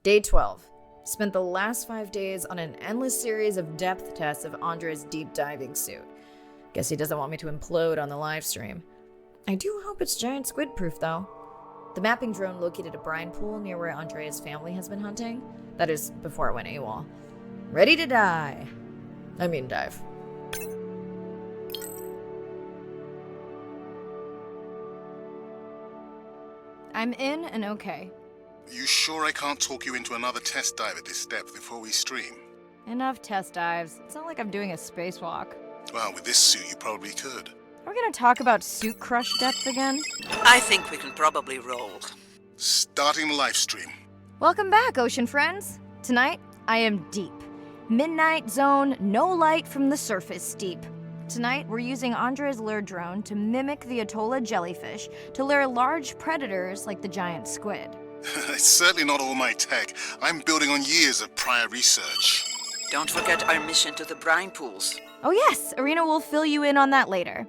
Day 12. Spent the last 5 days on an endless series of depth tests of Andre's deep diving suit. Guess he doesn't want me to implode on the live stream. I do hope it's giant squid proof though. The mapping drone located a brine pool near where Andrea's family has been hunting. That is, before it went AWOL. Ready to dive. I'm in and okay. You sure I can't talk you into another test dive at this depth before we stream? Enough test dives. It's not like I'm doing a spacewalk. Well, with this suit you probably could. Are we gonna talk about suit crush depth again? I think we can probably roll. Starting the live stream. Welcome back, ocean friends. Tonight, I am deep. Midnight zone, no light from the surface deep. Tonight, we're using Andre's lure drone to mimic the Atolla jellyfish to lure large predators like the giant squid. It's certainly not all my tech. I'm building on years of prior research. Don't forget our mission to the brine pools. Oh yes, Arena will fill you in on that later.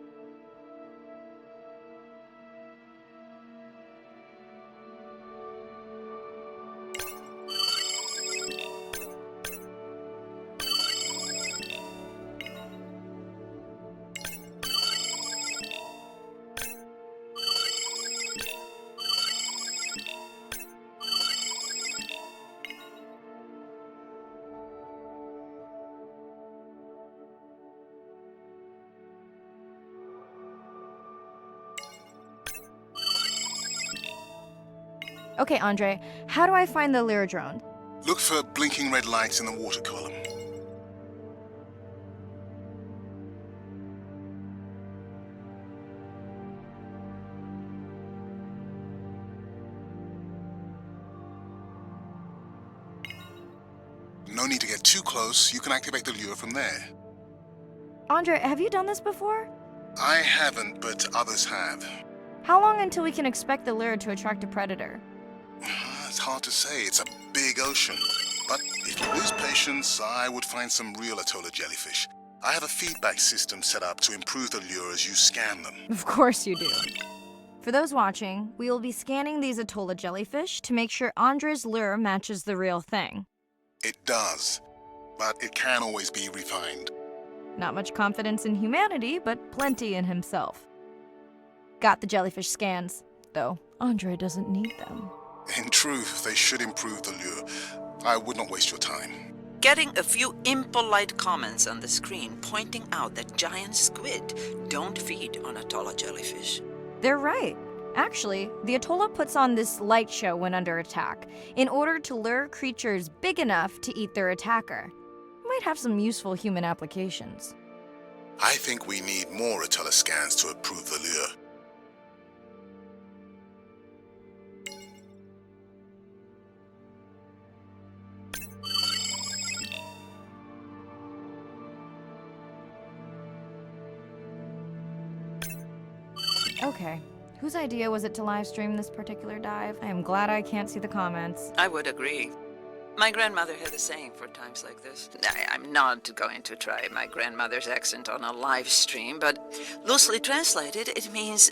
Okay, Andre, how do I find the lure drone? Look for blinking red lights in the water column. No need to get too close. You can activate the lure from there. Andre, have you done this before? I haven't, but others have. How long until we can expect the lure to attract a predator? It's hard to say. It's a big ocean. But if you lose patience, I would find some real Atolla jellyfish. I have a feedback system set up to improve the lure as you scan them. Of course you do. For those watching, we will be scanning these Atolla jellyfish to make sure Andre's lure matches the real thing. It does, but it can always be refined. Not much confidence in humanity, but plenty in himself. Got the jellyfish scans, though Andre doesn't need them. In truth, they should improve the lure. I would not waste your time. Getting a few impolite comments on the screen pointing out that giant squid don't feed on Atolla jellyfish. They're right. Actually, the Atolla puts on this light show when under attack, in order to lure creatures big enough to eat their attacker. Might have some useful human applications. I think we need more Atolla scans to approve the lure. Okay. Whose idea was it to live stream this particular dive? I am glad I can't see the comments. I would agree. My grandmother had a saying for times like this. I'm not going to try my grandmother's accent on a live stream, but loosely translated, it means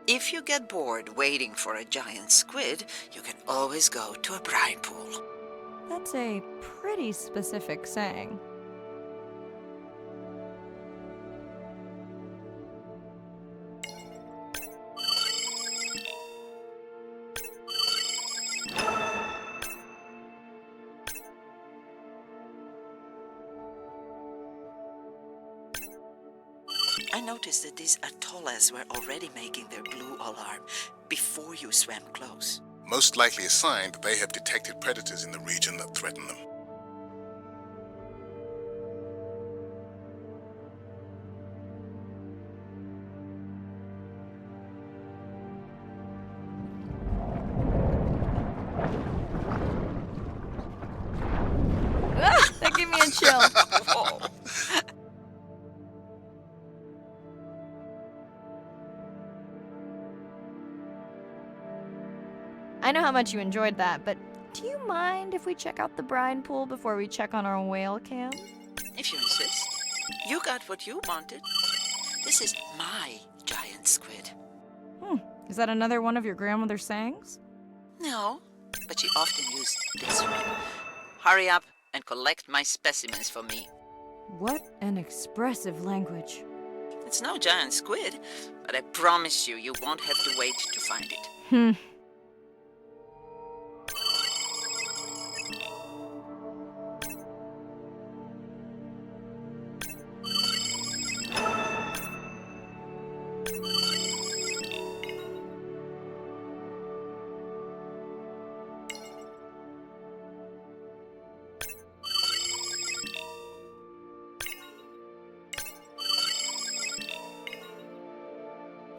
if you get bored waiting for a giant squid, you can always go to a brine pool. That's a pretty specific saying. I noticed that these Atollas were already making their blue alarm before you swam close. Most likely a sign that they have detected predators in the region that threaten them. That gave me a chill. Whoa. I know how much you enjoyed that, but do you mind if we check out the brine pool before we check on our whale cam? If you insist. You got what you wanted. This is my giant squid. Is that another one of your grandmother's sayings? No, but she often used this one. hurry up and collect my specimens for me. What an expressive language. It's no giant squid, but I promise you, you won't have to wait to find it. Hmm.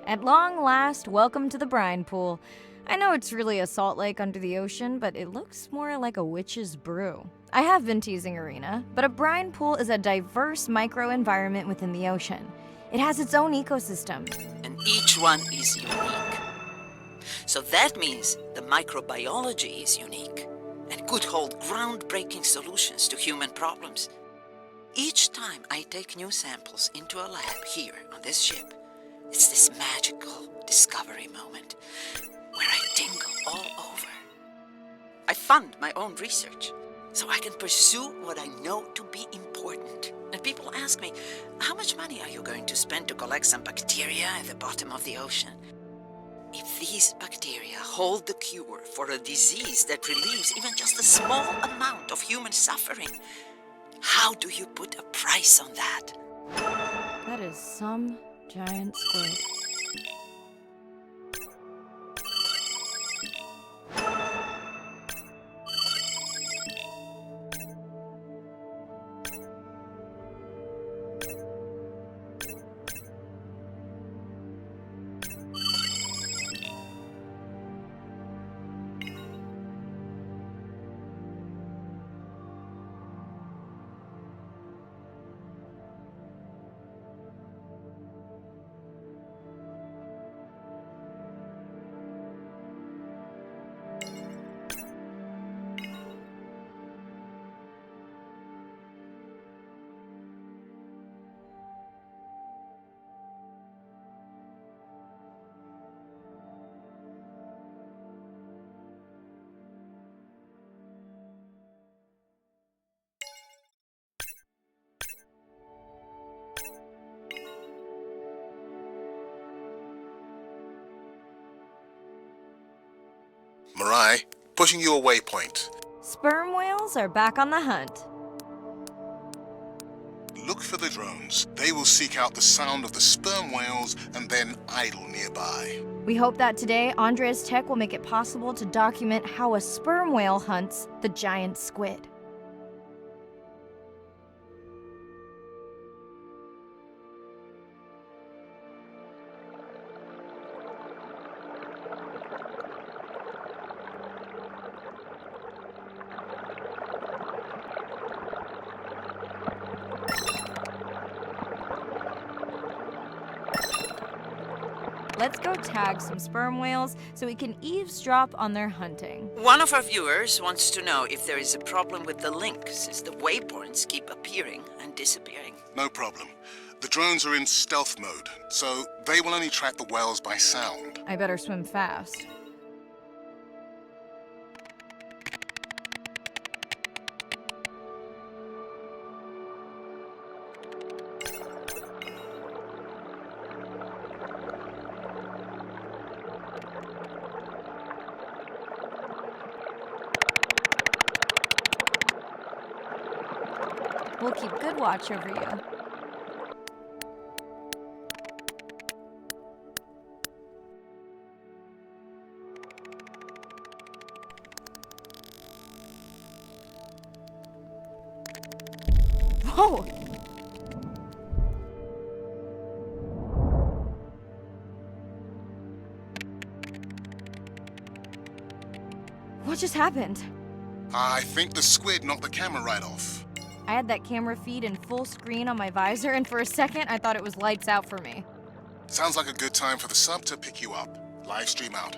At long last, welcome to the brine pool. I know it's really a salt lake under the ocean, but it looks more like a witch's brew. I have been teasing Arena, but a brine pool is a diverse microenvironment within the ocean. It has its own ecosystem. And each one is unique. So that means the microbiology is unique and could hold groundbreaking solutions to human problems. Each time I take new samples into a lab here on this ship, it's this magical discovery moment where I tingle all over. I fund my own research so I can pursue what I know to be important. And people ask me, how much money are you going to spend to collect some bacteria at the bottom of the ocean? If these bacteria hold the cure for a disease that relieves even just a small amount of human suffering, how do you put a price on that? That is some giant squid. Mirai, pushing you a waypoint. Sperm whales are back on the hunt. Look for the drones. They will seek out the sound of the sperm whales and then idle nearby. We hope that today, Andrea's tech will make it possible to document how a sperm whale hunts the giant squid. Let's go tag some sperm whales so we can eavesdrop on their hunting. One of our viewers wants to know if there is a problem with the link, since the waypoints keep appearing and disappearing. No problem. The drones are in stealth mode, so they will only track the whales by sound. I better swim fast. We'll keep good watch over you. Whoa! What just happened? I think the squid knocked the camera right off. I had that camera feed in full screen on my visor, and for a second I thought it was lights out for me. Sounds like a good time for the sub to pick you up. Live stream out.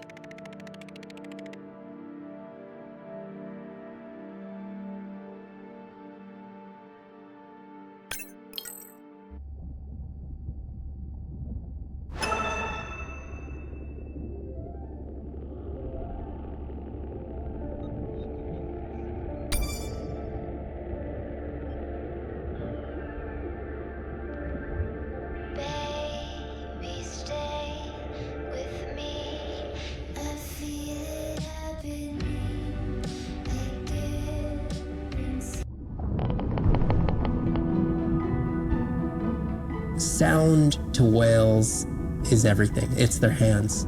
Sound to whales is everything. It's their hands.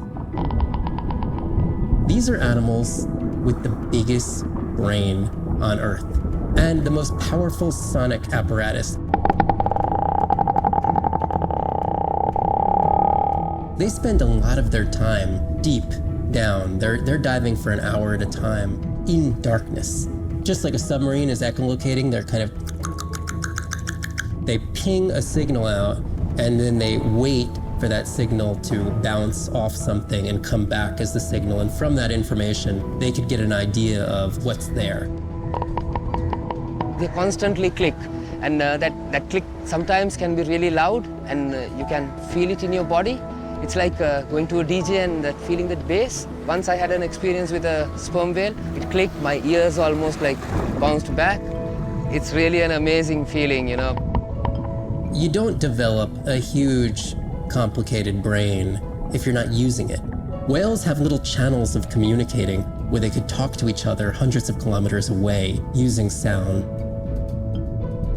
These are animals with the biggest brain on Earth and the most powerful sonic apparatus. They spend a lot of their time deep down. They're diving for an hour at a time in darkness. Just like a submarine is echolocating, they ping a signal out and then they wait for that signal to bounce off something and come back as the signal. And from that information, they could get an idea of what's there. They constantly click, and that click sometimes can be really loud, and you can feel it in your body. It's like going to a DJ and feeling that bass. Once I had an experience with a sperm whale. It clicked, my ears almost like bounced back. It's really an amazing feeling, you know. You don't develop a huge, complicated brain if you're not using it. Whales have little channels of communicating where they could talk to each other hundreds of kilometers away using sound.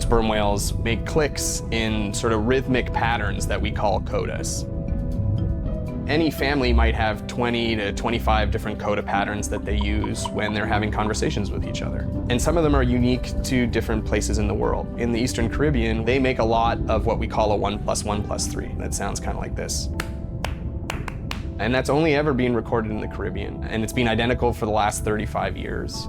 Sperm whales make clicks in sort of rhythmic patterns that we call codas. Any family might have 20 to 25 different coda patterns that they use when they're having conversations with each other. And some of them are unique to different places in the world. In the Eastern Caribbean, they make a lot of what we call a 1 + 1 + 3. That sounds kind of like this. And that's only ever been recorded in the Caribbean. And it's been identical for the last 35 years.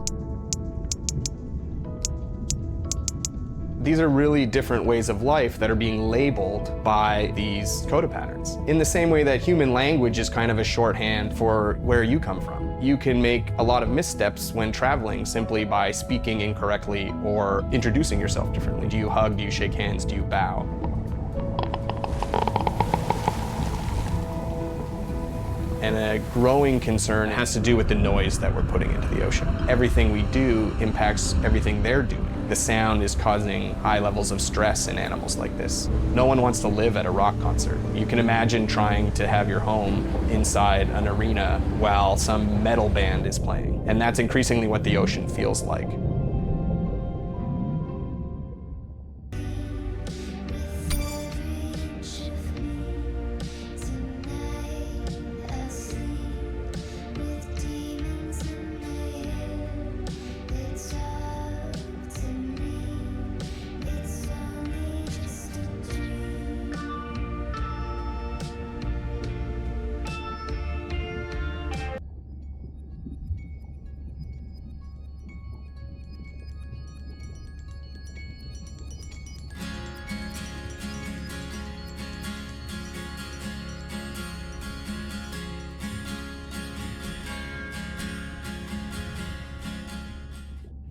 These are really different ways of life that are being labeled by these coda patterns. In the same way that human language is kind of a shorthand for where you come from. You can make a lot of missteps when traveling simply by speaking incorrectly or introducing yourself differently. Do you hug? Do you shake hands? Do you bow? And a growing concern has to do with the noise that we're putting into the ocean. Everything we do impacts everything they're doing. The sound is causing high levels of stress in animals like this. No one wants to live at a rock concert. You can imagine trying to have your home inside an arena while some metal band is playing. And that's increasingly what the ocean feels like.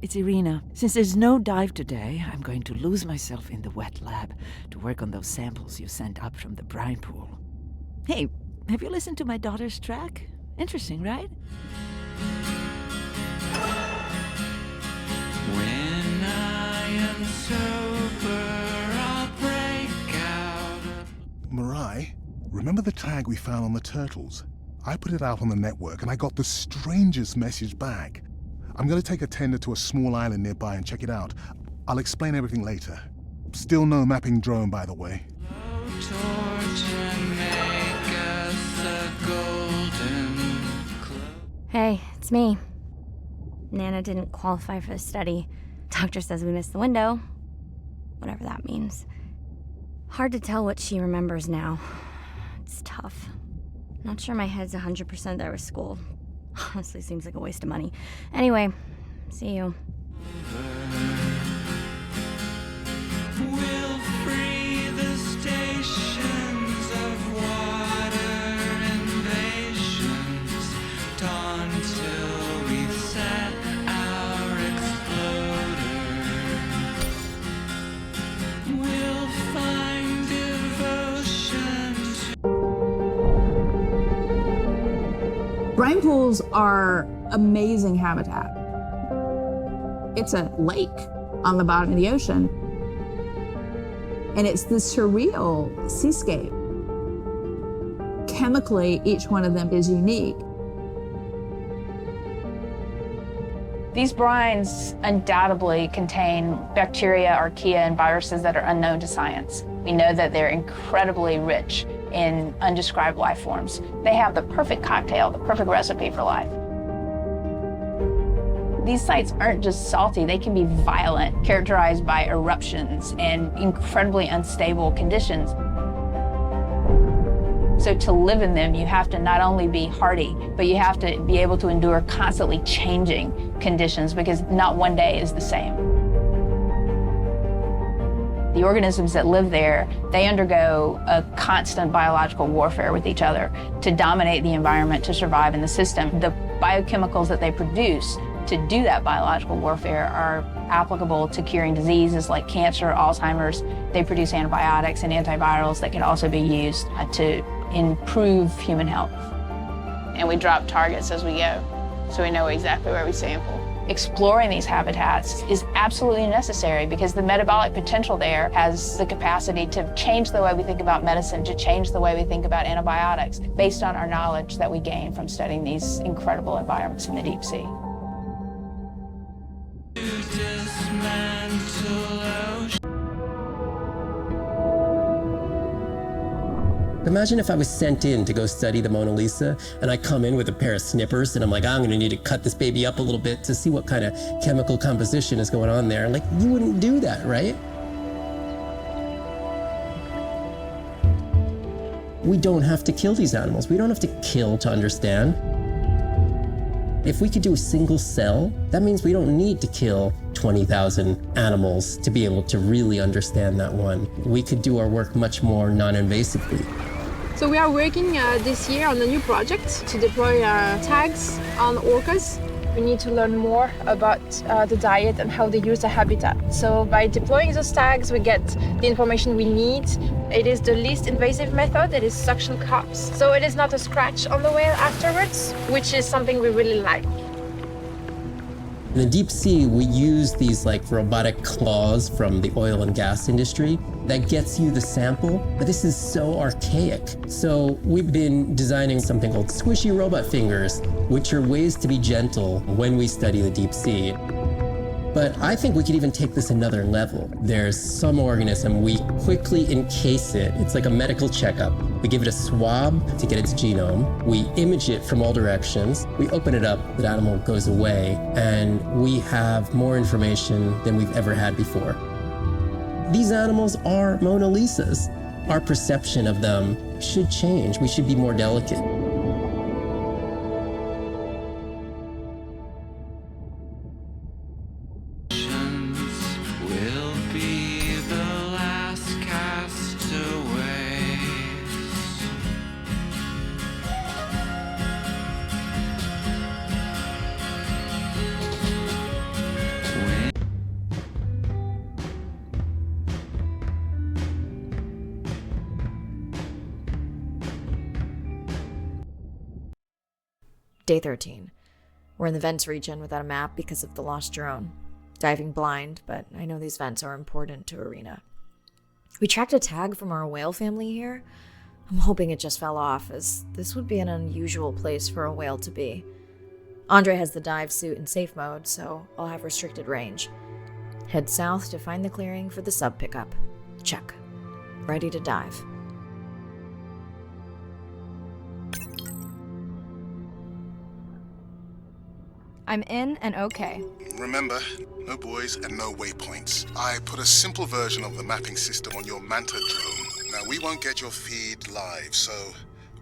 It's Irina. Since there's no dive today, I'm going to lose myself in the wet lab to work on those samples you sent up from the brine pool. Hey, have you listened to my daughter's track? Interesting, right? When I am sober, I'll break out. Mirai, remember the tag we found on the turtles? I put it out on the network and I got the strangest message back. I'm going to take a tender to a small island nearby and check it out. I'll explain everything later. Still no mapping drone, by the way. Hey, it's me. Nana didn't qualify for the study. Doctor says we missed the window. Whatever that means. Hard to tell what she remembers now. It's tough. Not sure my head's 100% there with school. Honestly, seems like a waste of money. Anyway, see you. We'll free the stations of water invasions, till we set our exploder. We'll find devotion to... Brine pools are amazing habitat. It's a lake on the bottom of the ocean. And it's this surreal seascape. Chemically, each one of them is unique. These brines undoubtedly contain bacteria, archaea, and viruses that are unknown to science. We know that they're incredibly rich in undescribed life forms. They have the perfect cocktail, the perfect recipe for life. These sites aren't just salty, they can be violent, characterized by eruptions and incredibly unstable conditions. So to live in them, you have to not only be hardy, but you have to be able to endure constantly changing conditions because not one day is the same. The organisms that live there, they undergo a constant biological warfare with each other to dominate the environment, to survive in the system. The biochemicals that they produce to do that biological warfare are applicable to curing diseases like cancer, Alzheimer's. They produce antibiotics and antivirals that can also be used to improve human health. And we drop targets as we go, so we know exactly where we sample. Exploring these habitats is absolutely necessary because the metabolic potential there has the capacity to change the way we think about medicine, to change the way we think about antibiotics, based on our knowledge that we gain from studying these incredible environments in the deep sea. Imagine if I was sent in to go study the Mona Lisa and I come in with a pair of snippers and I'm like, I'm gonna need to cut this baby up a little bit to see what kind of chemical composition is going on there. Like, you wouldn't do that, right? We don't have to kill these animals. We don't have to kill to understand. If we could do a single cell, that means we don't need to kill 20,000 animals to be able to really understand that one. We could do our work much more non-invasively. So we are working this year on a new project to deploy tags on orcas. We need to learn more about the diet and how they use the habitat. So by deploying those tags, we get the information we need. It is the least invasive method, it is suction cups. So it is not a scratch on the whale afterwards, which is something we really like. In the deep sea, we use these like robotic claws from the oil and gas industry that gets you the sample, but this is so archaic. So we've been designing something called squishy robot fingers, which are ways to be gentle when we study the deep sea. But I think we could even take this another level. There's some organism, we quickly encase it. It's like a medical checkup. We give it a swab to get its genome. We image it from all directions. We open it up, the animal goes away, and we have more information than we've ever had before. These animals are Mona Lisas. Our perception of them should change. We should be more delicate. Day 13. We're in the vents region without a map because of the lost drone. Diving blind, but I know these vents are important to Irina. We tracked a tag from our whale family here. I'm hoping it just fell off, as this would be an unusual place for a whale to be. Andre has the dive suit in safe mode, so I'll have restricted range. Head south to find the clearing for the sub pickup. Check. Ready to dive. I'm in and okay. Remember, no buoys and no waypoints. I put a simple version of the mapping system on your Manta drone. Now, we won't get your feed live, so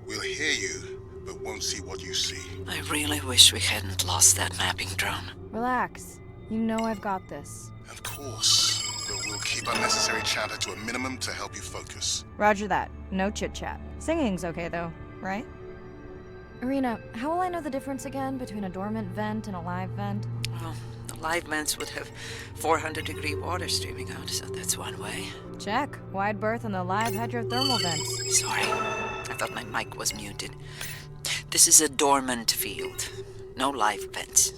we'll hear you, but won't see what you see. I really wish we hadn't lost that mapping drone. Relax. You know I've got this. Of course, but we'll keep unnecessary chatter to a minimum to help you focus. Roger that. No chit-chat. Singing's okay, though, right? Irina, how will I know the difference again between a dormant vent and a live vent? Well, the live vents would have 400-degree water streaming out, so that's one way. Check. Wide berth on the live hydrothermal vents. Sorry, I thought my mic was muted. This is a dormant field. No live vents.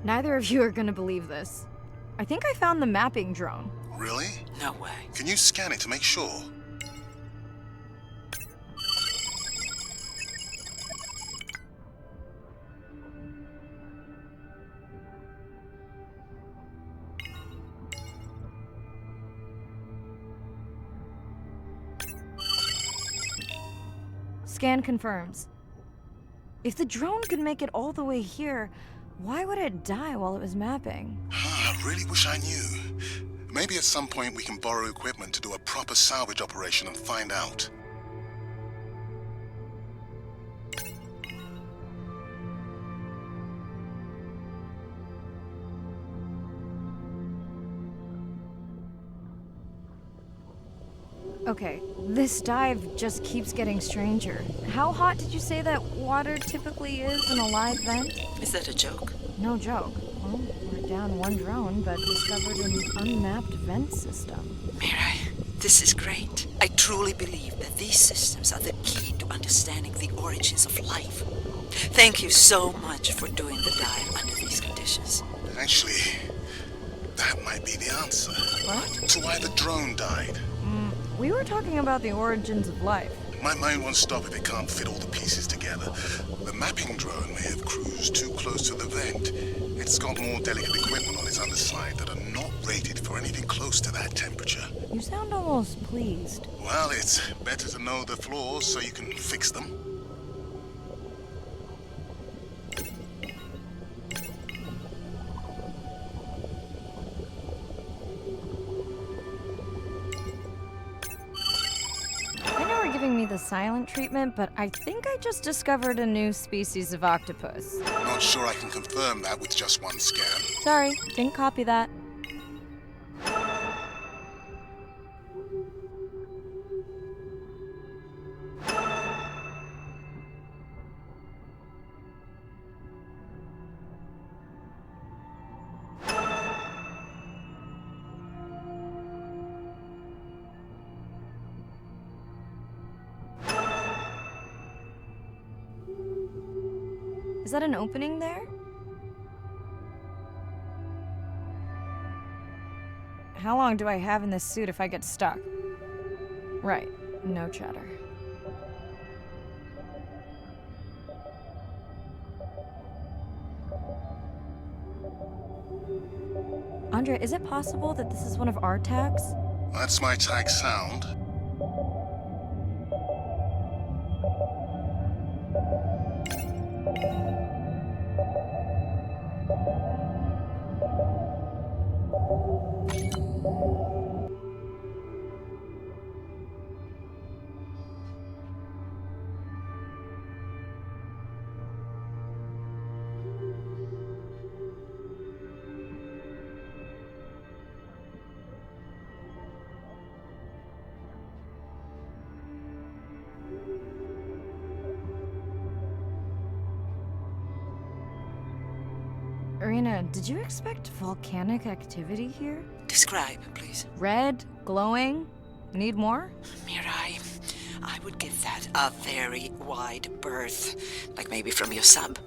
Neither of you are gonna believe this. I think I found the mapping drone. Really? No way. Can you scan it to make sure? Scan confirms. If the drone could make it all the way here, why would it die while it was mapping? I really wish I knew. Maybe at some point we can borrow equipment to do a proper salvage operation and find out. Okay, this dive just keeps getting stranger. How hot did you say that water typically is in a live vent? Is that a joke? No joke. Well, we're down one drone, but discovered an unmapped vent system. Mirai, this is great. I truly believe that these systems are the key to understanding the origins of life. Thank you so much for doing the dive under these conditions. Actually, that might be the answer. What? To why the drone died. We were talking about the origins of life. My mind won't stop if it can't fit all the pieces together. The mapping drone may have cruised too close to the vent. It's got more delicate equipment on its underside that are not rated for anything close to that temperature. You sound almost pleased. Well, it's better to know the flaws so you can fix them. Giving me the silent treatment, but I think I just discovered a new species of octopus. Not sure I can confirm that with just one scan. Sorry, didn't copy that. Is that an opening there? How long do I have in this suit if I get stuck? Right, no chatter. Andrea, is it possible that this is one of our tags? That's my tag sound. Irina, did you expect volcanic activity here? Describe, please. Red, glowing. Need more? Mirai, I would give that a very wide berth. Like maybe from your sub.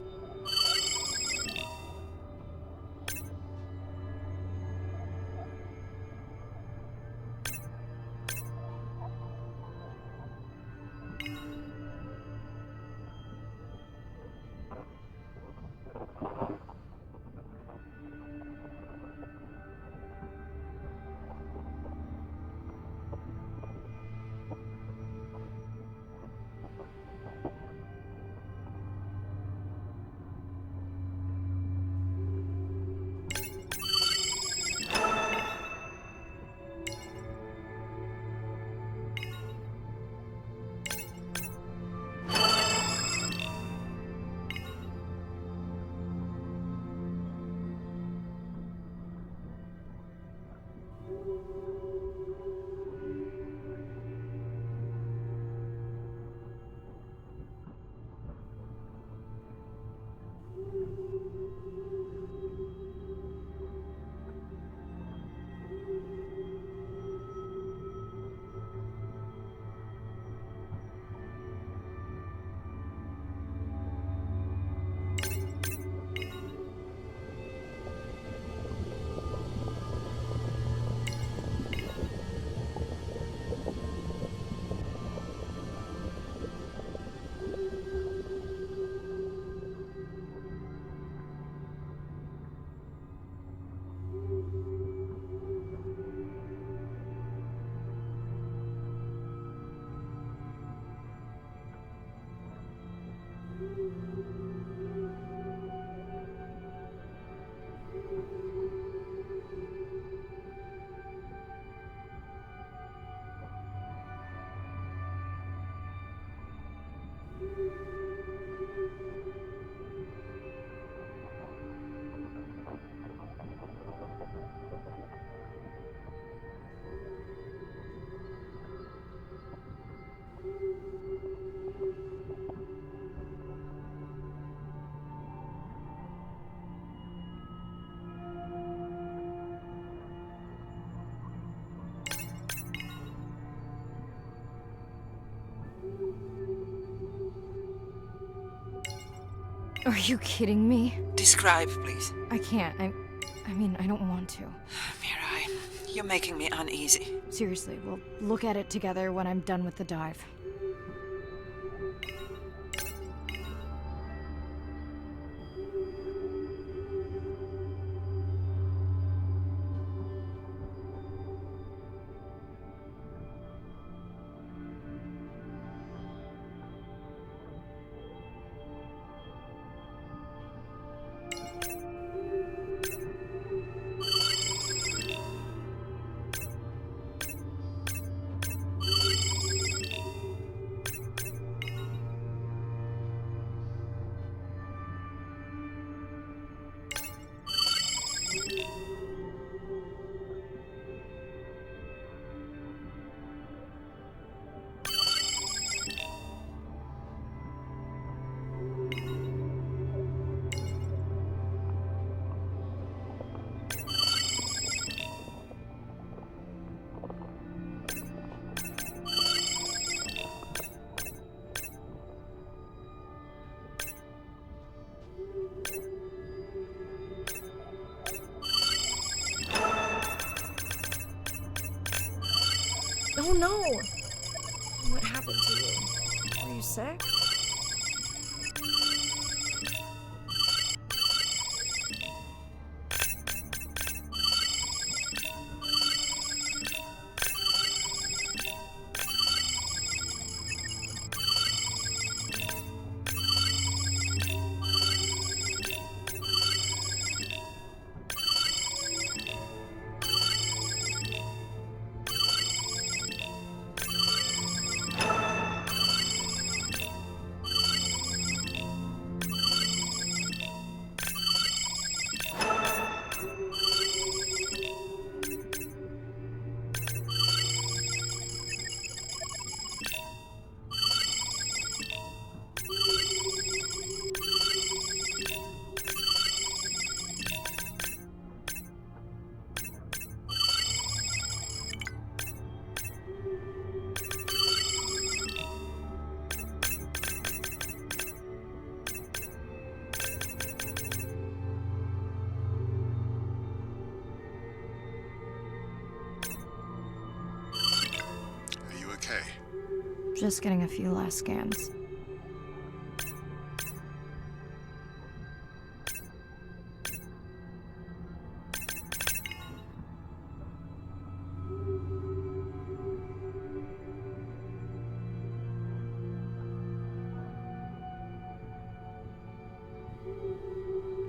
Are you kidding me? Describe, please. I can't. I mean, I don't want to. Mirai, you're making me uneasy. Seriously, we'll look at it together when I'm done with the dive. Oh no! What happened to you? Were you sick? Just getting a few last scans.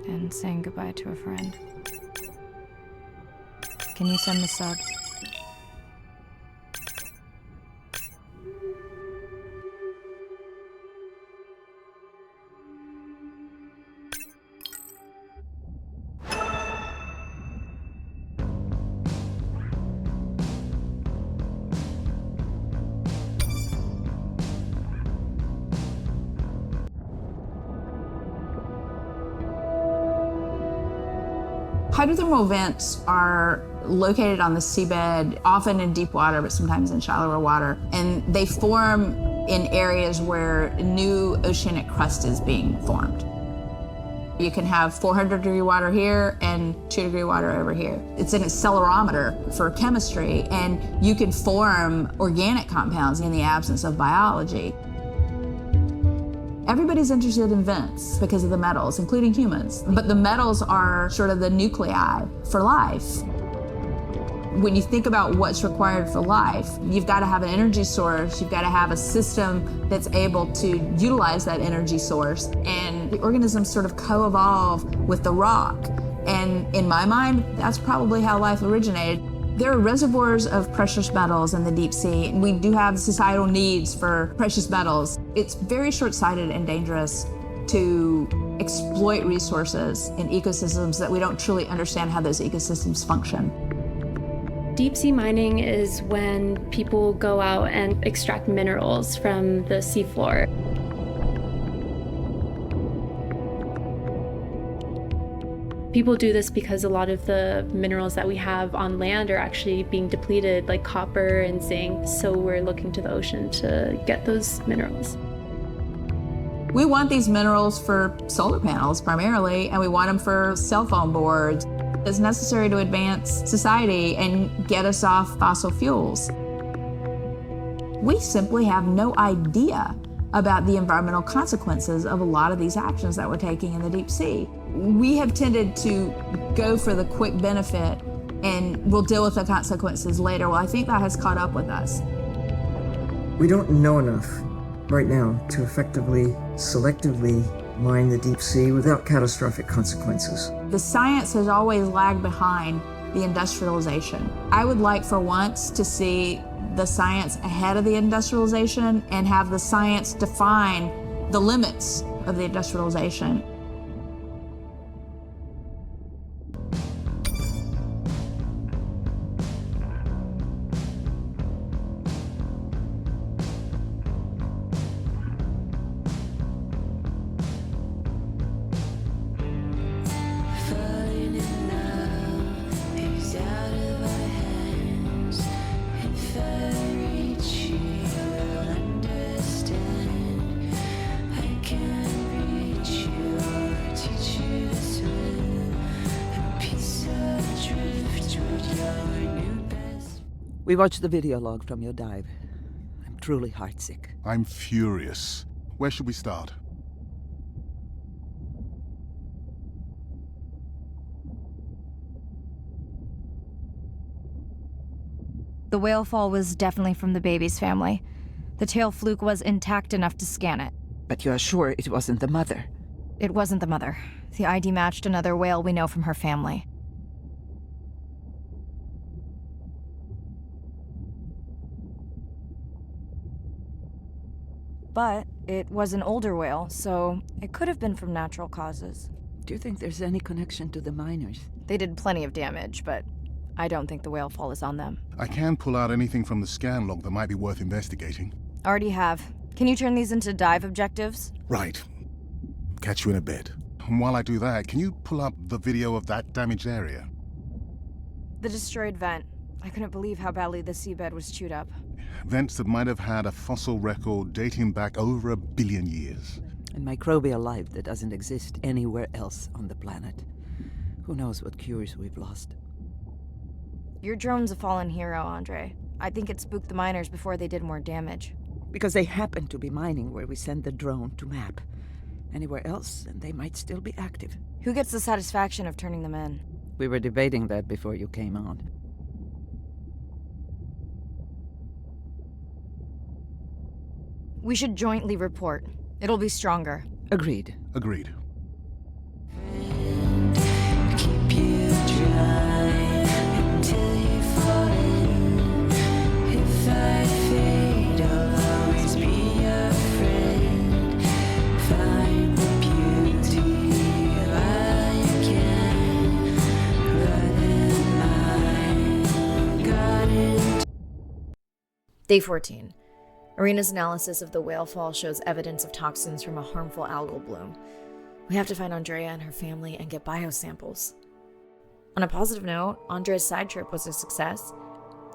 And saying goodbye to a friend. Can you send the sub? Hydrothermal vents are located on the seabed, often in deep water, but sometimes in shallower water. And they form in areas where new oceanic crust is being formed. You can have 400-degree water here and 2-degree water over here. It's an accelerometer for chemistry, and you can form organic compounds in the absence of biology. Everybody's interested in vents because of the metals, including humans. But the metals are sort of the nuclei for life. When you think about what's required for life, you've got to have an energy source, you've got to have a system that's able to utilize that energy source, and the organisms sort of co-evolve with the rock. And in my mind, that's probably how life originated. There are reservoirs of precious metals in the deep sea, and we do have societal needs for precious metals. It's very short-sighted and dangerous to exploit resources in ecosystems that we don't truly understand how those ecosystems function. Deep sea mining is when people go out and extract minerals from the seafloor. People do this because a lot of the minerals that we have on land are actually being depleted, like copper and zinc, so we're looking to the ocean to get those minerals. We want these minerals for solar panels primarily, and we want them for cell phone boards. It's necessary to advance society and get us off fossil fuels. We simply have no idea about the environmental consequences of a lot of these actions that we're taking in the deep sea. We have tended to go for the quick benefit and we'll deal with the consequences later. Well, I think that has caught up with us. We don't know enough right now to effectively, selectively mine the deep sea without catastrophic consequences. The science has always lagged behind the industrialization. I would like for once to see the science ahead of the industrialization and have the science define the limits of the industrialization. We watched the video log from your dive. I'm truly heartsick. I'm furious. Where should we start? The whale fall was definitely from the baby's family. The tail fluke was intact enough to scan it. But you are sure it wasn't the mother? It wasn't the mother. The ID matched another whale we know from her family. But it was an older whale, so it could have been from natural causes. Do you think there's any connection to the miners? They did plenty of damage, but I don't think the whale fall is on them. I can pull out anything from the scan log that might be worth investigating. Already have. Can you turn these into dive objectives? Right. Catch you in a bit. And while I do that, can you pull up the video of that damaged area? The destroyed vent. I couldn't believe how badly the seabed was chewed up. Vents that might have had a fossil record dating back over 1 billion years. And microbial life that doesn't exist anywhere else on the planet. Who knows what cures we've lost. Your drone's a fallen hero, Andre. I think it spooked the miners before they did more damage. Because they happen to be mining where we send the drone to map. Anywhere else, and they might still be active. Who gets the satisfaction of turning them in? We were debating that before you came on. We should jointly report. It'll be stronger. Agreed. Agreed. Keep you dry until you fall in. If I fade, I'll always be your friend. Find the beauty while you can. Run in my garden. Day 14. Irina's analysis of the whale fall shows evidence of toxins from a harmful algal bloom. We have to find Andrea and her family and get biosamples. On a positive note, Andre's side trip was a success.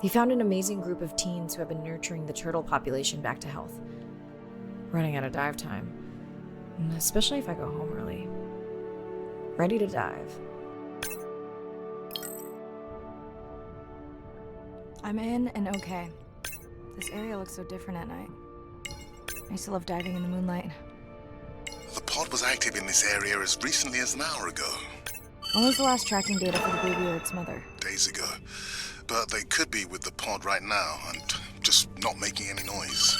He found an amazing group of teens who have been nurturing the turtle population back to health. Running out of dive time, especially if I go home early. Ready to dive. I'm in and okay. This area looks so different at night. I used to love diving in the moonlight. The pod was active in this area as recently as an hour ago. When was the last tracking data for the baby or its mother? Days ago. But they could be with the pod right now and just not making any noise.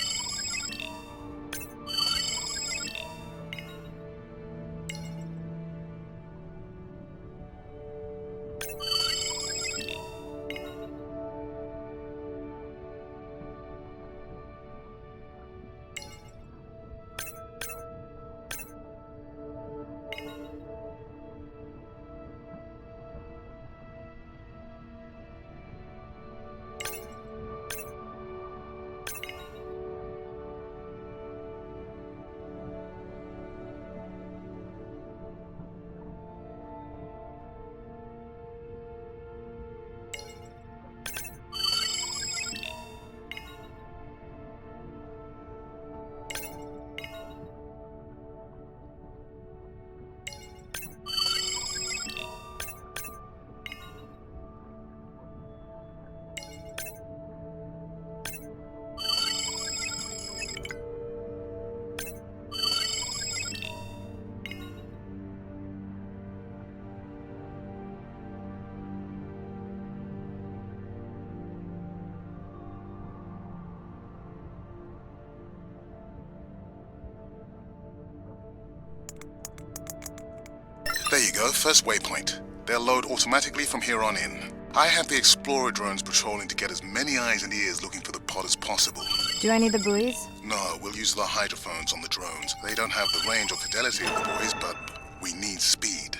There you go, first waypoint. They'll load automatically from here on in. I have the Explorer drones patrolling to get as many eyes and ears looking for the pod as possible. Do I need the buoys? No, we'll use the hydrophones on the drones. They don't have the range or fidelity of the boys, but we need speed.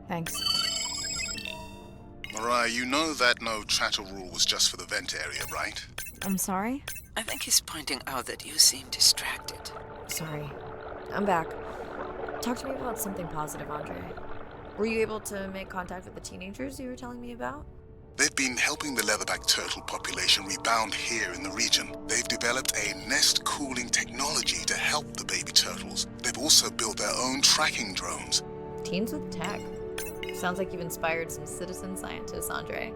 Thanks. Mariah, you know that no chatter rule was just for the vent area, right? I'm sorry? I think he's pointing out that you seem distracted. Sorry. I'm back. Talk to me about something positive, Andre. Were you able to make contact with the teenagers you were telling me about? They've been helping the leatherback turtle population rebound here in the region. They've developed a nest cooling technology to help the baby turtles. They've also built their own tracking drones. Teens with tech. Sounds like you've inspired some citizen scientists, Andre.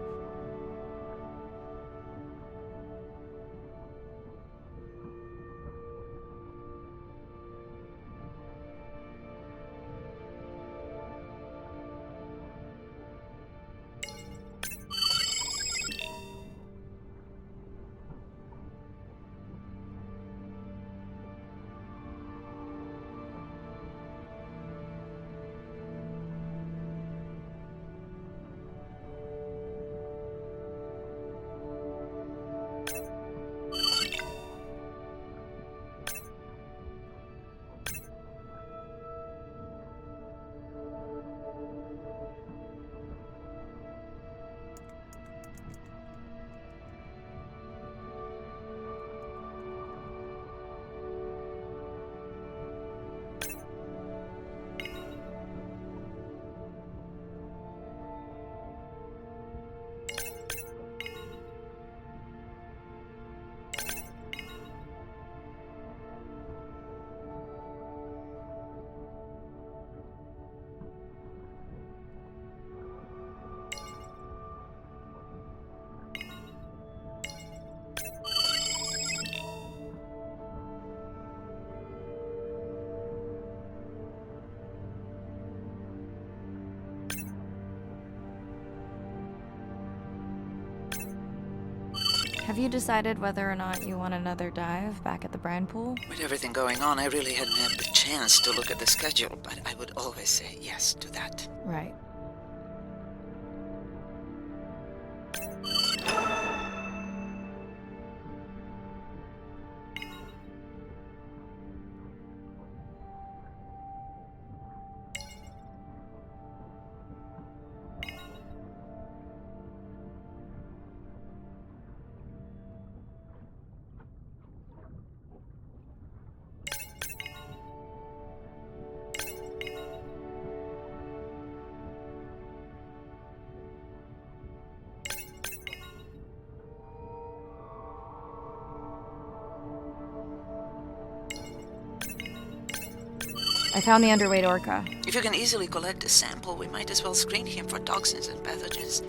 Have you decided whether or not you want another dive back at the brine pool? With everything going on, I really hadn't had the chance to look at the schedule, but I would always say yes to that. Right. I found the underweight orca. If you can easily collect a sample, we might as well screen him for toxins and pathogens.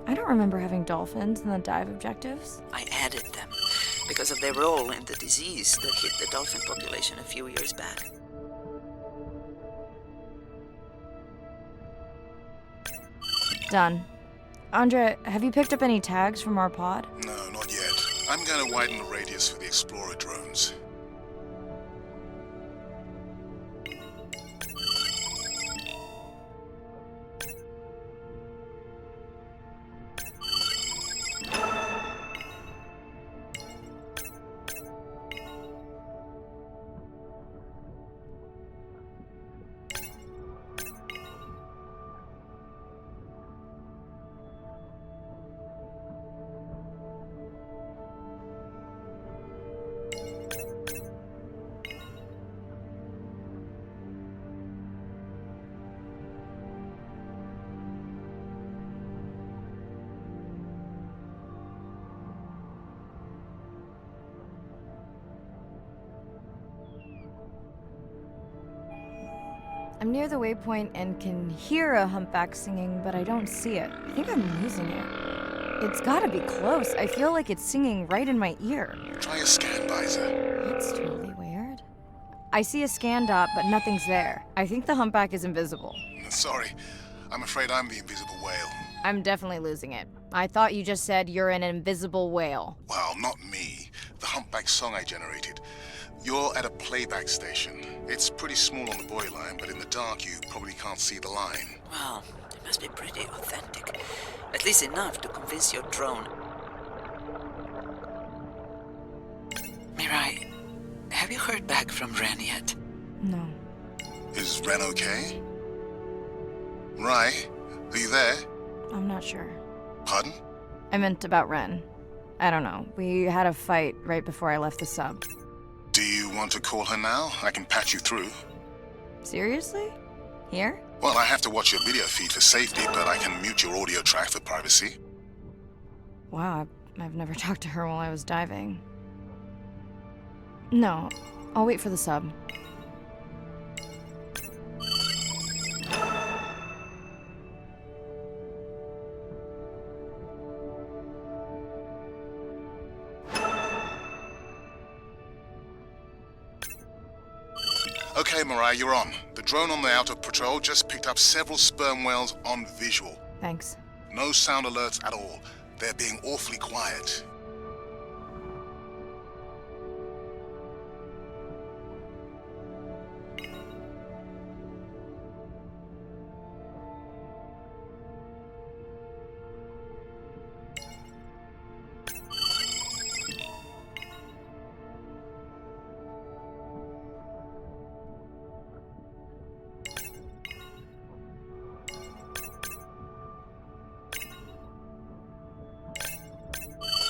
I don't remember having dolphins in the dive objectives. I added them because of their role in the disease that hit the dolphin population a few years back. Done. Andre, have you picked up any tags from our pod? No, not yet. I'm going to widen the radius for the Explorer drones. I'm near the waypoint and can hear a humpback singing, but I don't see it. I think I'm losing it. It's gotta be close. I feel like it's singing right in my ear. Try a scan visor. That's totally weird. I see a scan dot, but nothing's there. I think the humpback is invisible. Sorry, I'm afraid I'm the invisible whale. I'm definitely losing it. I thought you just said you're an invisible whale. Well, not me. The humpback song I generated. You're at a playback station. It's pretty small on the buoy line, but in the dark you probably can't see the line. Well, it must be pretty authentic. At least enough to convince your drone. Mirai, have you heard back from Ren yet? No. Is Ren okay? Rai, are you there? I'm not sure. Pardon? I meant about Ren. I don't know. We had a fight right before I left the sub. Do you want to call her now? I can patch you through. Seriously? Here? Well, I have to watch your video feed for safety, but I can mute your audio track for privacy. Wow, I've never talked to her while I was diving. No, I'll wait for the sub. Okay, Mirai, you're on. The drone on the outer patrol just picked up several sperm whales on visual. Thanks. No sound alerts at all. They're being awfully quiet.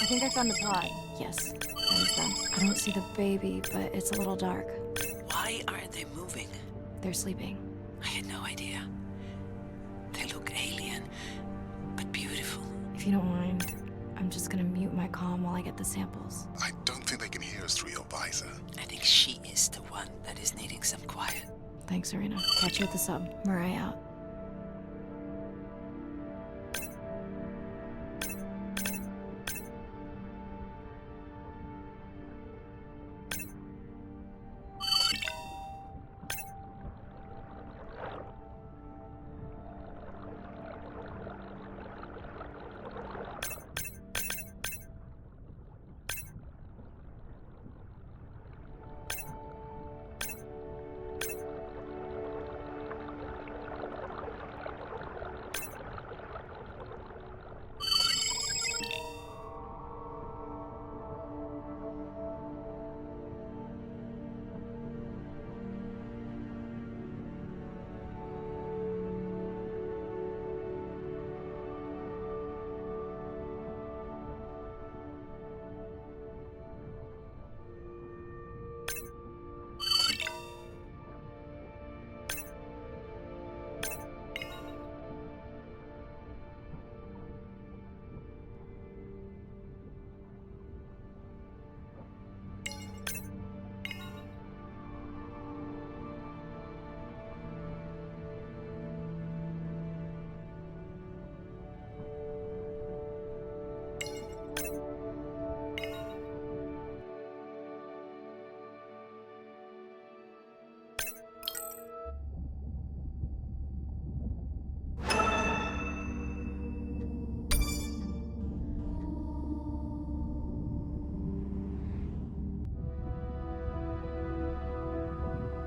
I think I found the pod. Yes, that is them. I don't see the baby, but it's a little dark. Why aren't they moving? They're sleeping. I had no idea. They look alien, but beautiful. If you don't mind, I'm just gonna mute my comm while I get the samples. I don't think they can hear us through your visor. I think she is the one that is needing some quiet. Thanks, Irina. Catch you at the sub. Mirai out.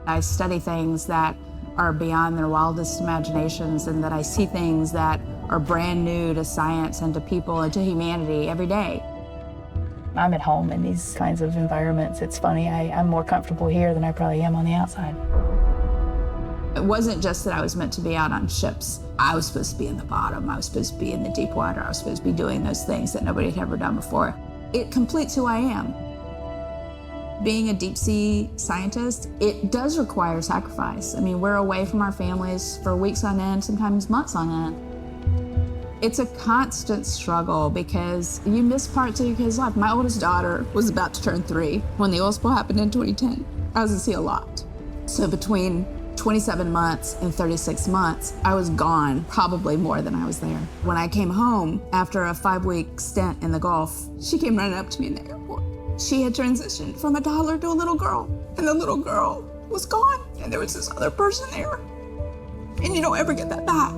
I study things that are beyond their wildest imaginations, and that I see things that are brand new to science and to people and to humanity every day. I'm at home in these kinds of environments. It's funny, I'm more comfortable here than I probably am on the outside. It wasn't just that I was meant to be out on ships. I was supposed to be in the bottom. I was supposed to be in the deep water. I was supposed to be doing those things that nobody had ever done before. It completes who I am. Being a deep sea scientist, it does require sacrifice. I mean, we're away from our families for weeks on end, sometimes months on end. It's a constant struggle because you miss parts of your kid's life. My oldest daughter was about to turn 3 when the oil spill happened in 2010. I was at sea a lot. So between 27 months and 36 months, I was gone probably more than I was there. When I came home after a 5-week stint in the Gulf, she came running up to me in the airport. She had transitioned from a toddler to a little girl, and the little girl was gone, and there was this other person there. And you don't ever get that back.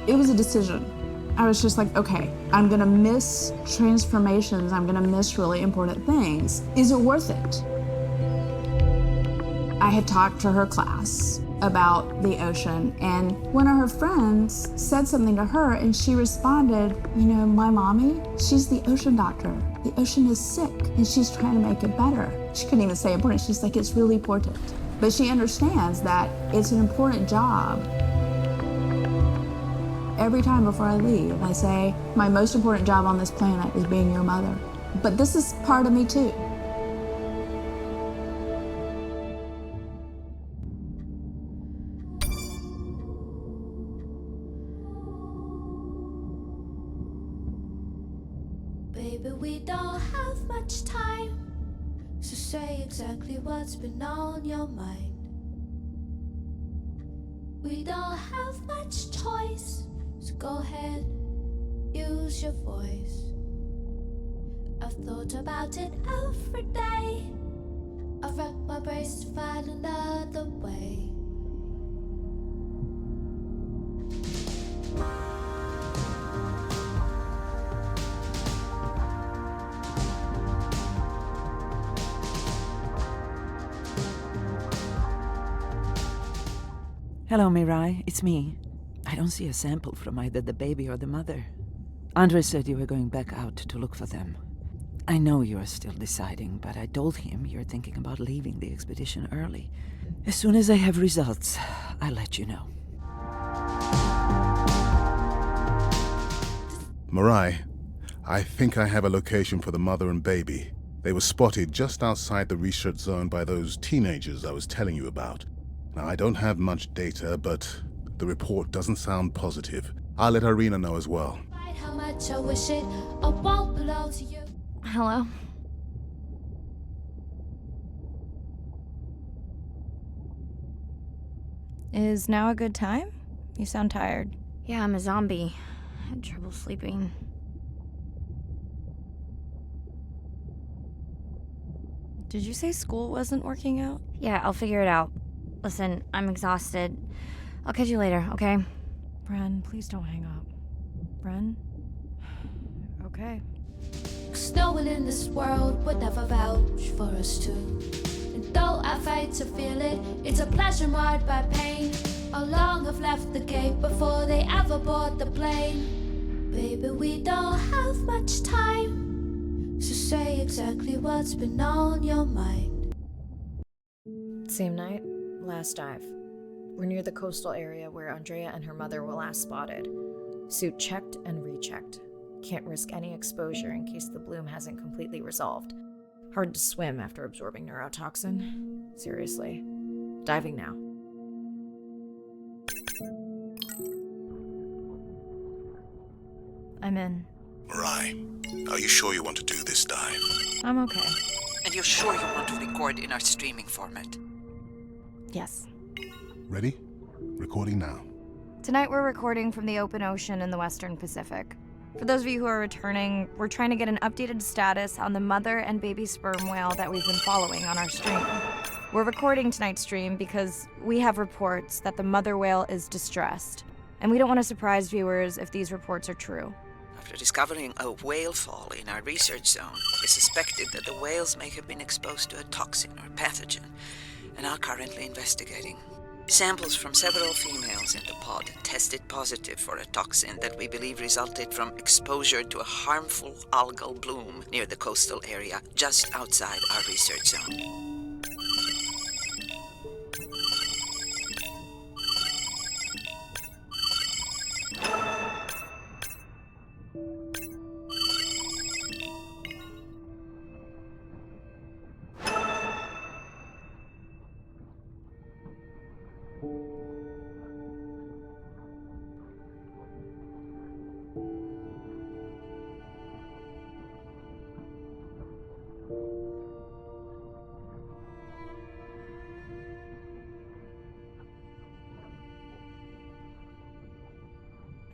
It was a decision. I was just like, okay, I'm gonna miss transformations, I'm gonna miss really important things. Is it worth it? I had talked to her class about the ocean, and one of her friends said something to her, and she responded, you know, my mommy, she's the ocean doctor. The ocean is sick, and she's trying to make it better. She couldn't even say important, she's like, it's really important. But she understands that it's an important job. Every time before I leave, I say, my most important job on this planet is being your mother. But this is part of me too. Baby, we don't have much time, so say exactly what's been on your mind. We don't have much choice, so go ahead, use your voice. I've thought about it every day. I've wrapped my brains to find another way. Hello, Mirai. It's me. I don't see a sample from either the baby or the mother. Andre said you were going back out to look for them. I know you are still deciding, but I told him you're thinking about leaving the expedition early. As soon as I have results, I'll let you know. Mirai, I think I have a location for the mother and baby. They were spotted just outside the research zone by those teenagers I was telling you about. Now, I don't have much data, but the report doesn't sound positive. I'll let Irina know as well. How much I wish it all won't belong to you. Hello? Is now a good time? You sound tired. Yeah, I'm a zombie. I had trouble sleeping. Did you say school wasn't working out? Yeah, I'll figure it out. Listen, I'm exhausted. I'll catch you later, okay? Bren, please don't hang up. Bren? Okay. 'Cause no one in this world would ever vouch for us two. And though I fight to feel it, it's a pleasure marred by pain. How long I've left the gate before they ever board the plane. Baby, we don't have much time, so say exactly what's been on your mind. Same night, last dive. We're near the coastal area where Andrea and her mother were last spotted. Suit checked and rechecked. Can't risk any exposure in case the bloom hasn't completely resolved. Hard to swim after absorbing neurotoxin. Seriously. Diving now. I'm in. Mirai, are you sure you want to do this dive? I'm okay. And you're sure you want to record in our streaming format? Yes. Ready? Recording now. Tonight we're recording from the open ocean in the Western Pacific. For those of you who are returning, we're trying to get an updated status on the mother and baby sperm whale that we've been following on our stream. We're recording tonight's stream because we have reports that the mother whale is distressed, and we don't want to surprise viewers if these reports are true. After discovering a whale fall in our research zone, we suspected that the whales may have been exposed to a toxin or pathogen, and are currently investigating. Samples from several females in the pod tested positive for a toxin that we believe resulted from exposure to a harmful algal bloom near the coastal area just outside our research zone.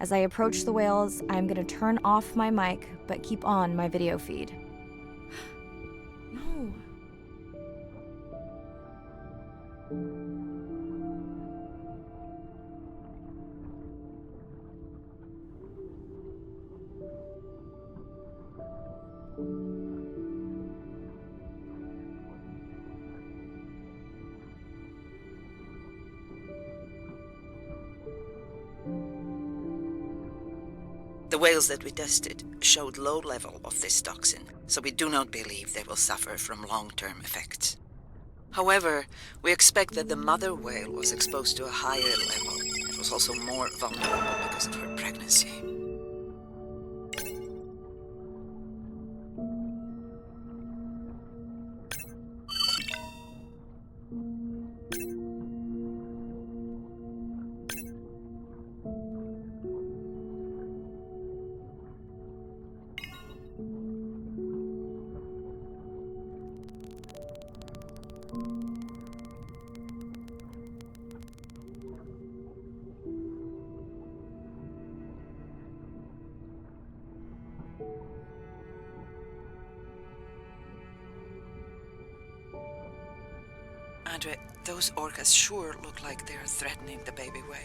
As I approach the whales, I'm gonna turn off my mic, but keep on my video feed. No. The whales that we tested showed low level of this toxin, so we do not believe they will suffer from long-term effects. However, we expect that the mother whale was exposed to a higher level and was also more vulnerable because of her pregnancy. Andre, those orcas sure look like they're threatening the baby whale.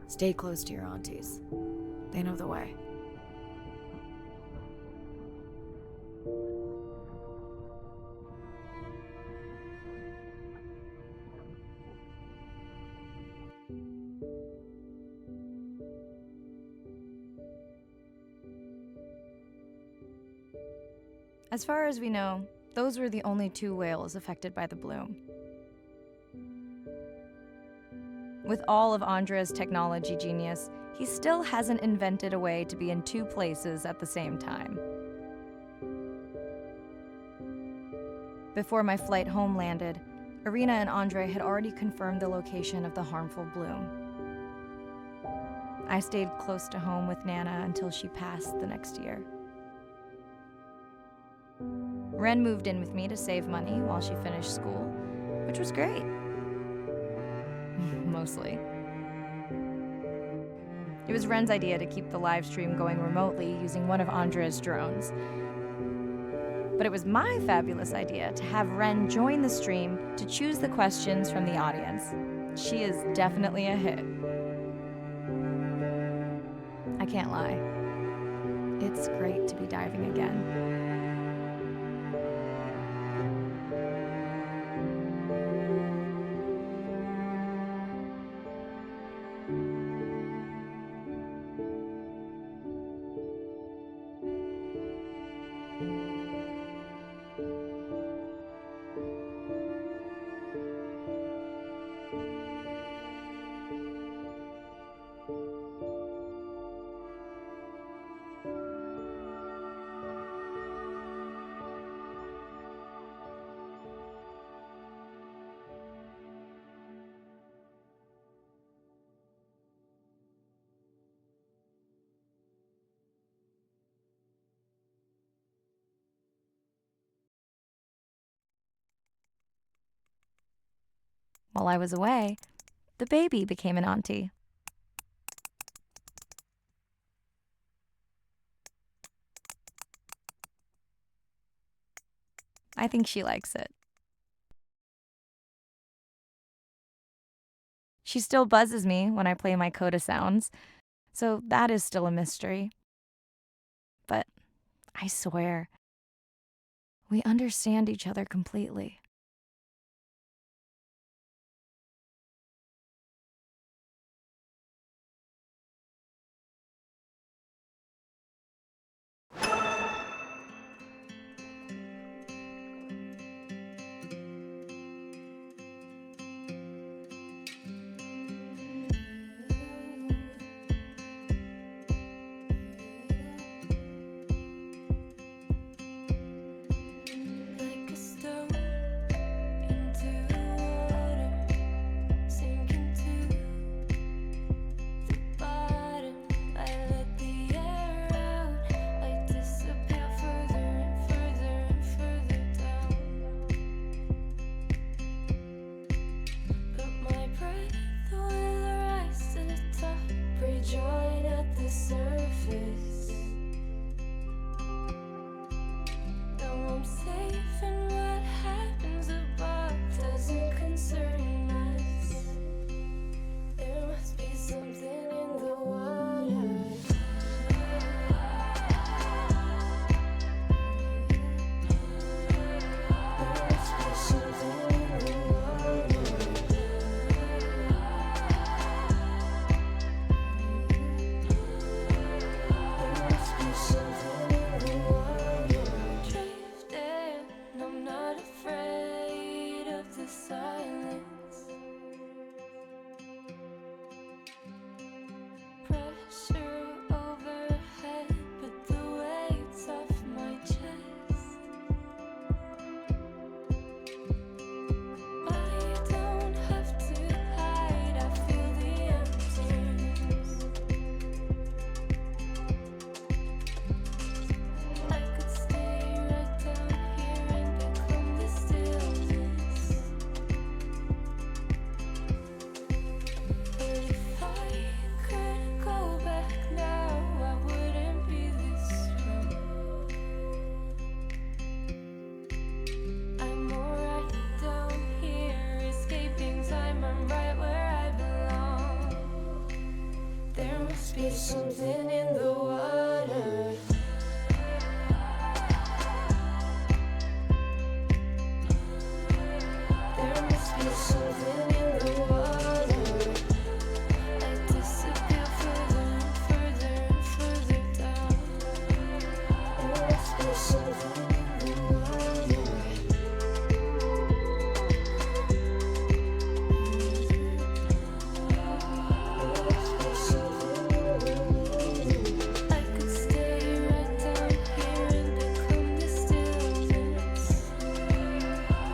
Stay close to your aunties. They know the way. As far as we know, those were the only 2 whales affected by the bloom. With all of Andre's technology genius, he still hasn't invented a way to be in 2 places at the same time. Before my flight home landed, Irina and Andre had already confirmed the location of the harmful bloom. I stayed close to home with Nana until she passed the next year. Ren moved in with me to save money while she finished school, which was great. Mostly. It was Ren's idea to keep the live stream going remotely using one of Andre's drones. But it was my fabulous idea to have Ren join the stream to choose the questions from the audience. She is definitely a hit. I can't lie. It's great to be diving again. While I was away, the baby became an auntie. I think she likes it. She still buzzes me when I play my coda sounds, so that is still a mystery. But I swear, we understand each other completely. be something in the water. There must be something in the water. I disappear further and further and further down. There must be something in the water. I could stay right down here and become the stillness.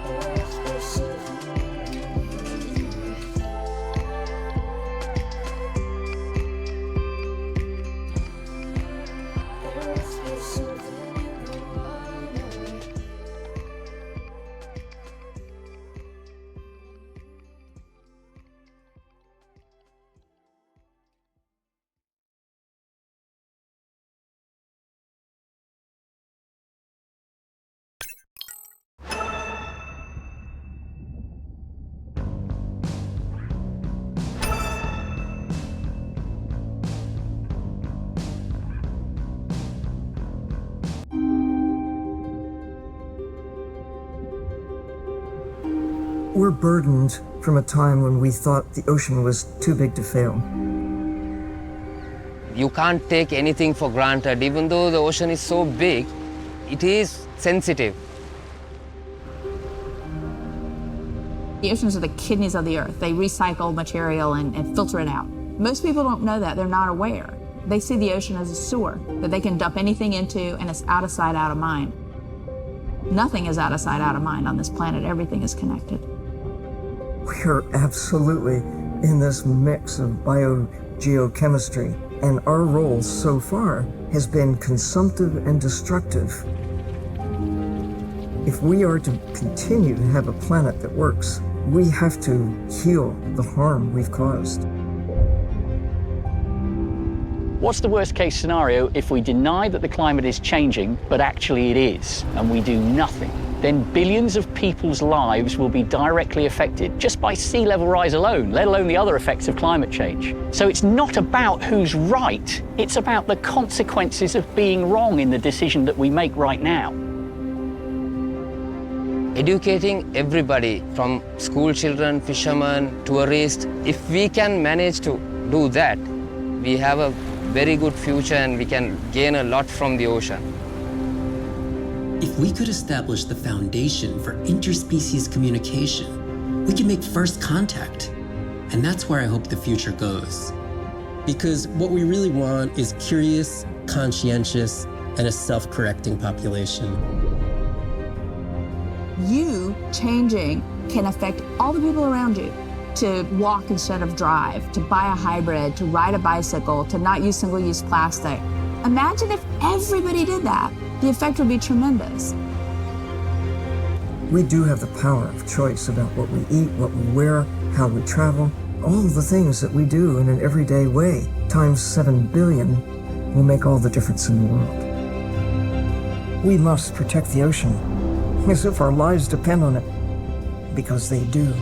There must be something in the water. There must be something in the water. We're burdened from a time when we thought the ocean was too big to fail. You can't take anything for granted. Even though the ocean is so big, it is sensitive. The oceans are the kidneys of the earth. They recycle material and filter it out. Most people don't know that. They're not aware. They see the ocean as a sewer that they can dump anything into, and it's out of sight, out of mind. Nothing is out of sight, out of mind on this planet. Everything is connected. We are absolutely in this mix of biogeochemistry, and our role so far has been consumptive and destructive. If we are to continue to have a planet that works, we have to heal the harm we've caused. What's the worst case scenario if we deny that the climate is changing, but actually it is, and we do nothing? Then billions of people's lives will be directly affected just by sea level rise alone, let alone the other effects of climate change. So it's not about who's right, it's about the consequences of being wrong in the decision that we make right now. Educating everybody, from school children, fishermen, tourists, if we can manage to do that, we have a very good future and we can gain a lot from the ocean. If we could establish the foundation for interspecies communication, we can make first contact. And that's where I hope the future goes. Because what we really want is curious, conscientious, and a self-correcting population. You changing can affect all the people around you. To walk instead of drive, to buy a hybrid, to ride a bicycle, to not use single-use plastic. Imagine if everybody did that. The effect would be tremendous. We do have the power of choice about what we eat, what we wear, how we travel. All the things that we do in an everyday way, times 7 billion, will make all the difference in the world. We must protect the ocean as if our lives depend on it, because they do.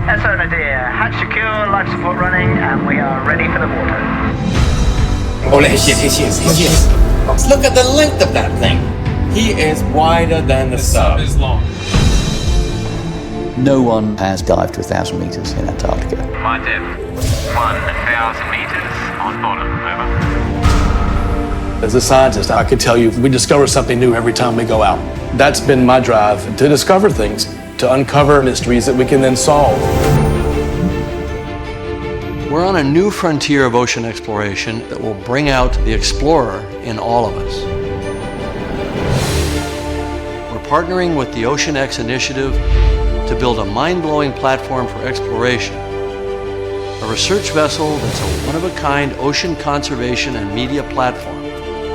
SO Nadir, hatch secure, life support running, and we are ready for the water. Oh, here she is. Look at the length of that thing. He is wider than the sub. Is long. No one has dived to 1,000 meters in Antarctica. My depth, 1,000 meters on bottom, over. As a scientist, I could tell you we discover something new every time we go out. That's been my drive, to discover things, to uncover mysteries that we can then solve. We're on a new frontier of ocean exploration that will bring out the explorer in all of us. We're partnering with the Ocean X Initiative to build a mind-blowing platform for exploration, a research vessel that's a one-of-a-kind ocean conservation and media platform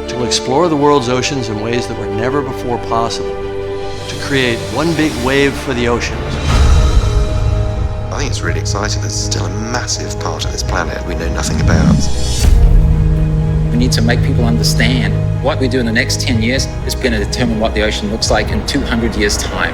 to explore the world's oceans in ways that were never before possible, to create one big wave for the oceans. I think it's really exciting. There's still a massive part of this planet we know nothing about. We need to make people understand what we do in the next 10 years is going to determine what the ocean looks like in 200 years' time.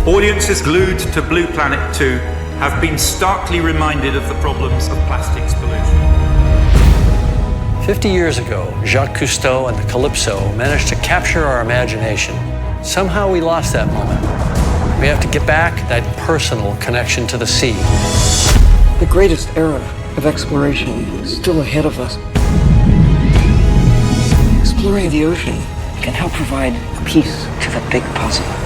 Audiences glued to Blue Planet 2 have been starkly reminded of the problems of plastics pollution. 50 years ago, Jacques Cousteau and the Calypso managed to capture our imagination. Somehow we lost that moment. We have to get back that personal connection to the sea. The greatest era of exploration is still ahead of us. Exploring the ocean can help provide a piece to the big puzzle.